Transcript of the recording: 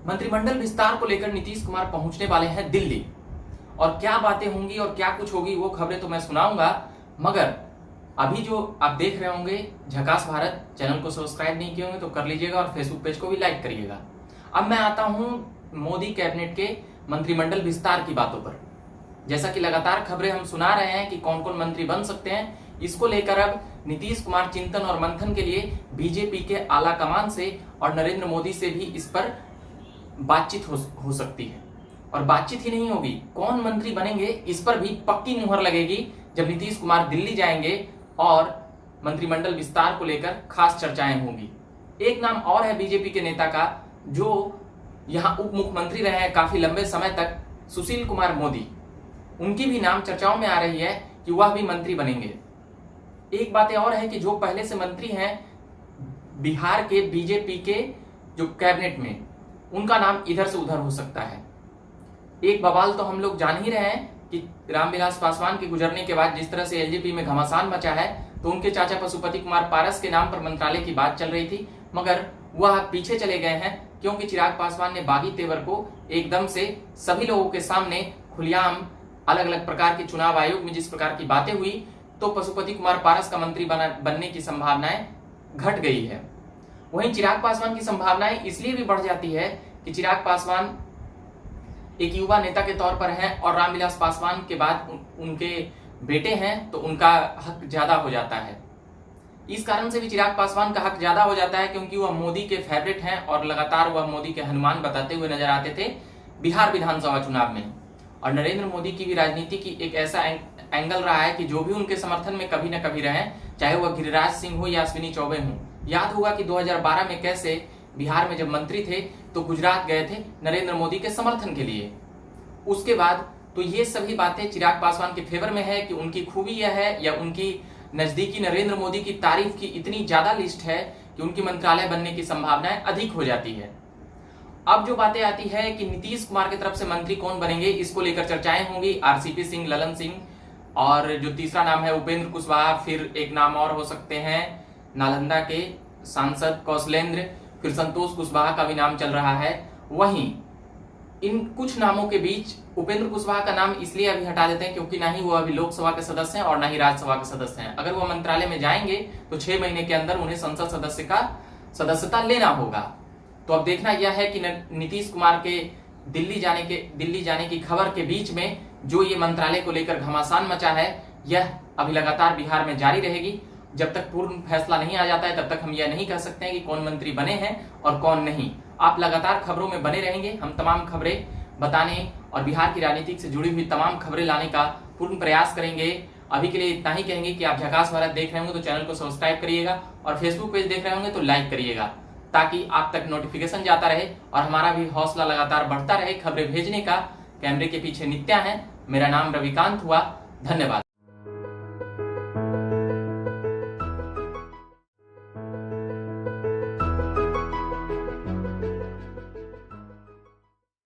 मंत्रिमंडल विस्तार को लेकर नीतीश कुमार पहुंचने वाले हैं दिल्ली और क्या बातें होंगी और क्या कुछ होगी वो खबरें तो मैं सुनाऊंगा। मगर अभी जो आप देख रहे होंगे झकास भारत चैनल को सब्सक्राइब नहीं किए होंगे तो कर लीजिएगा और फेसबुक पेज को भी लाइक करिएगा। अब मैं आता हूं मोदी कैबिनेट के मंत्रिमंडल विस्तार की बातों पर। जैसा कि लगातार खबरें हम सुना रहे हैं कि कौन कौन मंत्री बन सकते हैं, इसको लेकर अब नीतीश कुमार चिंतन और मंथन के लिए बीजेपी के आला कमान से और नरेंद्र मोदी से भी इस पर बातचीत हो सकती है। और बातचीत ही नहीं होगी, कौन मंत्री बनेंगे इस पर भी पक्की मुहर लगेगी जब नीतीश कुमार दिल्ली जाएंगे और मंत्रिमंडल विस्तार को लेकर खास चर्चाएं होंगी। एक नाम और है बीजेपी के नेता का जो यहां उप मुख्यमंत्री रहे हैं काफी लंबे समय तक, सुशील कुमार मोदी। उनकी भी नाम चर्चाओं में आ रही है कि वह भी मंत्री बनेंगे। एक बात और है कि जो पहले से मंत्री हैं बिहार के बीजेपी के जो कैबिनेट में, उनका नाम इधर से उधर हो सकता है। एक बवाल तो हम लोग जान ही रहे हैं कि रामविलास पासवान के गुजरने के बाद जिस तरह से एलजेपी में घमासान मचा है, तो उनके चाचा पशुपति कुमार पारस के नाम पर मंत्रालय की बात चल रही थी, मगर वह पीछे चले गए हैं क्योंकि चिराग पासवान ने बागी तेवर को एकदम से सभी लोगों के सामने खुलेआम अलग अलग प्रकार के चुनाव आयोग में जिस प्रकार की बातें हुई, तो पशुपति कुमार पारस का मंत्री बनने की संभावनाएं घट गई है। वहीं चिराग पासवान की संभावनाएं इसलिए भी बढ़ जाती है कि चिराग पासवान एक युवा नेता के तौर पर हैं और रामविलास पासवान के बाद उनके बेटे हैं, तो उनका हक ज्यादा हो जाता है। इस कारण से भी चिराग पासवान का हक ज्यादा हो जाता है क्योंकि वह मोदी के फेवरेट हैं और लगातार वह मोदी के हनुमान बताते हुए नजर आते थे बिहार विधानसभा चुनाव में। और नरेंद्र मोदी की भी राजनीति की एक ऐसा एंगल रहा है कि जो भी उनके समर्थन में कभी न कभी रहे, चाहे वह गिरिराज सिंह हो या अश्विनी चौबे हो। याद होगा कि 2012 में कैसे बिहार में जब मंत्री थे तो गुजरात गए थे नरेंद्र मोदी के समर्थन के लिए। उसके बाद तो ये सभी बातें चिराग पासवान के फेवर में है कि उनकी खूबी यह है या उनकी नजदीकी नरेंद्र मोदी की तारीफ की इतनी ज्यादा लिस्ट है कि उनकी मंत्रालय बनने की संभावनाएं अधिक हो जाती है। अब जो बातें आती है कि नीतीश कुमार की तरफ से मंत्री कौन बनेंगे, इसको लेकर चर्चाएं होंगी। आरसीपी सिंह, ललन सिंह और जो तीसरा नाम है उपेंद्र कुशवाहा, फिर एक नाम और हो सकते हैं नालंदा के सांसद कौशलेंद्र, फिर संतोष कुशवाहा का भी नाम चल रहा है। वहीं इन कुछ नामों के बीच उपेंद्र कुशवाहा का नाम इसलिए अभी हटा देते हैं क्योंकि ना ही वो अभी लोकसभा के सदस्य हैं और ना ही राज्यसभा के सदस्य हैं। अगर वो मंत्रालय में जाएंगे तो 6 महीने के अंदर उन्हें संसद सदस्य का सदस्यता लेना होगा। तो अब देखना यह है कि नीतीश कुमार के दिल्ली जाने की खबर के बीच में जो ये मंत्रालय को लेकर घमासान मचा है, यह अभी लगातार बिहार में जारी रहेगी। जब तक पूर्ण फैसला नहीं आ जाता है तब तक हम यह नहीं कह सकते हैं कि कौन मंत्री बने हैं और कौन नहीं। आप लगातार खबरों में बने रहेंगे, हम तमाम खबरें बताने और बिहार की राजनीति से जुड़ी हुई तमाम खबरें लाने का पूर्ण प्रयास करेंगे। अभी के लिए इतना ही कहेंगे कि आप झकास भारत देख रहे होंगे तो चैनल को सब्सक्राइब करिएगा और फेसबुक पेज देख रहे होंगे तो लाइक करिएगा, ताकि आप तक नोटिफिकेशन जाता रहे और हमारा भी हौसला लगातार बढ़ता रहे खबरें भेजने का। कैमरे के पीछे नित्या है, मेरा नाम रविकांत हुआ। धन्यवाद।